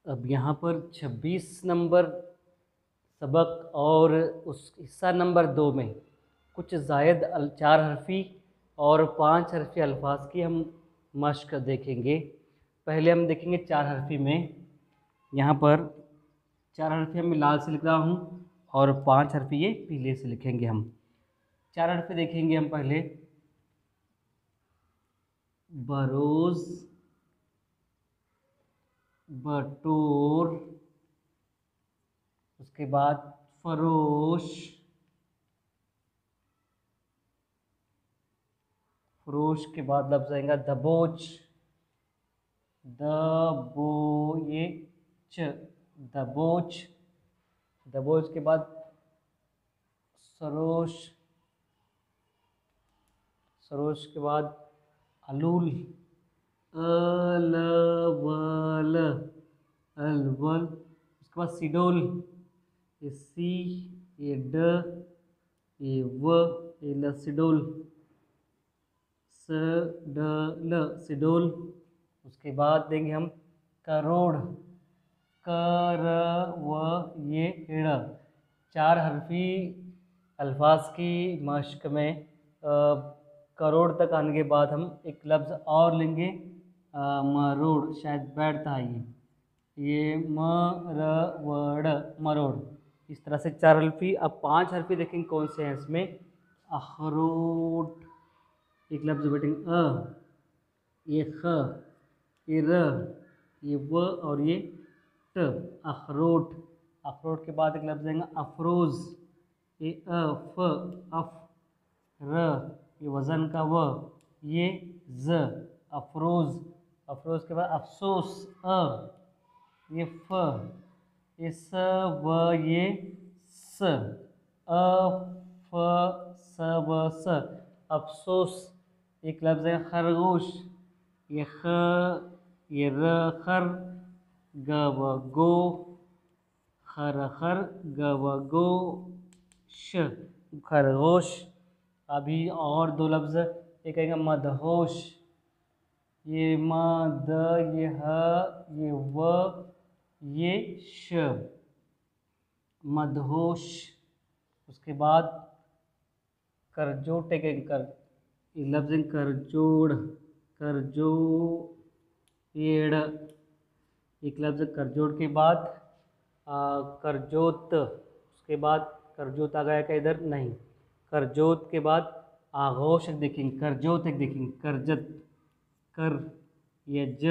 अब यहाँ पर 26 नंबर सबक और उस हिस्सा नंबर 2 में कुछ ज़ायद 4 हरफ़ी और 5 हरफ़ी अल्फाज की हम मश्क देखेंगे। पहले हम देखेंगे 4 हरफ़ी में। यहाँ पर 4 हरफ़ी मैं लाल से लिख रहा हूँ और 5 हरफ़ी ये पीले से लिखेंगे हम। 4 हरफ़ी देखेंगे हम पहले। बरोज़, बटोर, उसके बाद फरोश, फरोश के बाद लफ्ज़ आएगा दबोच, दबोच, दबोच, दबोच के बाद सरोश, सरोश के बाद अलूल, अलवल, अलवल, उसके बाद सिडोल, ये सी, ये ड, ये व, ये ल, सिडोल, स ड ल, सिडोल। उसके बाद देंगे हम करोड़, कर व ये ड़। 4 हरफ़ी अल्फाज की मश्क में करोड़ तक आने के बाद हम एक लफ्ज़ और लेंगे मरोड़, शायद बैठता है ये मरवड़, मरोड़। इस तरह से 4 हरफ़ी। अब 5 हरफ़ी देखेंगे कौन से हैं इसमें। अखरोट, एक लफ्ज़ बैठेंगे ये ख, ये र, ये व और ये ट, अखरोट। अखरोट के बाद एक लफ्ज़ आएगा अफरोज़, ये फ, अफ, र, ये वज़न का व, ये ज़, अफरोज़। अफरोज़ के बाद अफसोस, ये फ, ये स व ये स, फ स व स, अफसोस। एक लफ्ज़ है खरगोश, ये ख, ये र, खर, ग व गो, खर खर, ग व गो, श, खरगोश। अभी और 2 लफ्ज़, एक आएगा मदहोश, ये म, द, ये ह, ये व, ये श, मदहोश। उसके बाद करजोट, एक लफ्ज़ करजोड़, करजोड़, एक लफ्ज़ करजोड़ के बाद करजोत। उसके बाद करजोत आ गया क्या इधर? नहीं। करजोत के बाद आगोश एक देखेंगे, करजोत एक देखेंगे, करजत, कर, ये ज,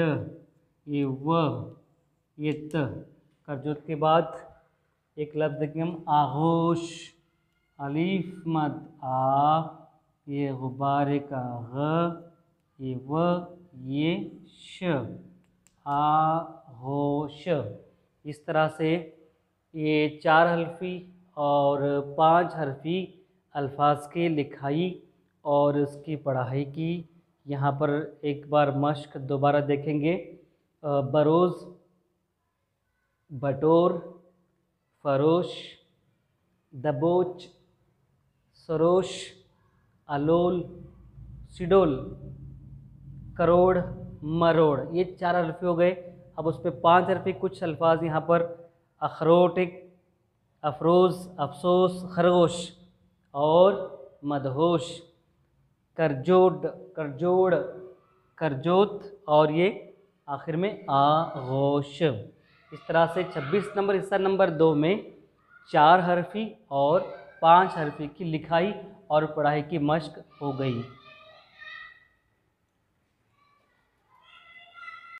ये व, ये त। करजोत के बाद एक लफ्ज़ देखेंगे हम आगोश, अलीफ मद आ, ये गुब्बारे का ग, ये व, ये श, आगोश। इस तरह से ये 4 हरफ़ी और 5 हरफ़ी अल्फाज की लिखाई और उसकी पढ़ाई की यहाँ पर एक बार मश्क दोबारा देखेंगे। बरोज़, बटोर, फरोश, दबोच, सरोश, अलोल, सिडोल, करोड़, मरोड़। ये 4 हरफ़ी हो गए। अब उस पर 5 हरफ़ी कुछ अल्फाज यहाँ पर अखरोट, अफरोज़, अफसोस, खरगोश और मदहोश, करजोड़, करजोड़, करजोत और ये आखिर में आगोश। इस तरह से 26 नंबर हिस्सा नंबर 2 में 4 हरफ़ी और 5 हरफ़ी की लिखाई और पढ़ाई की मश्क हो गई।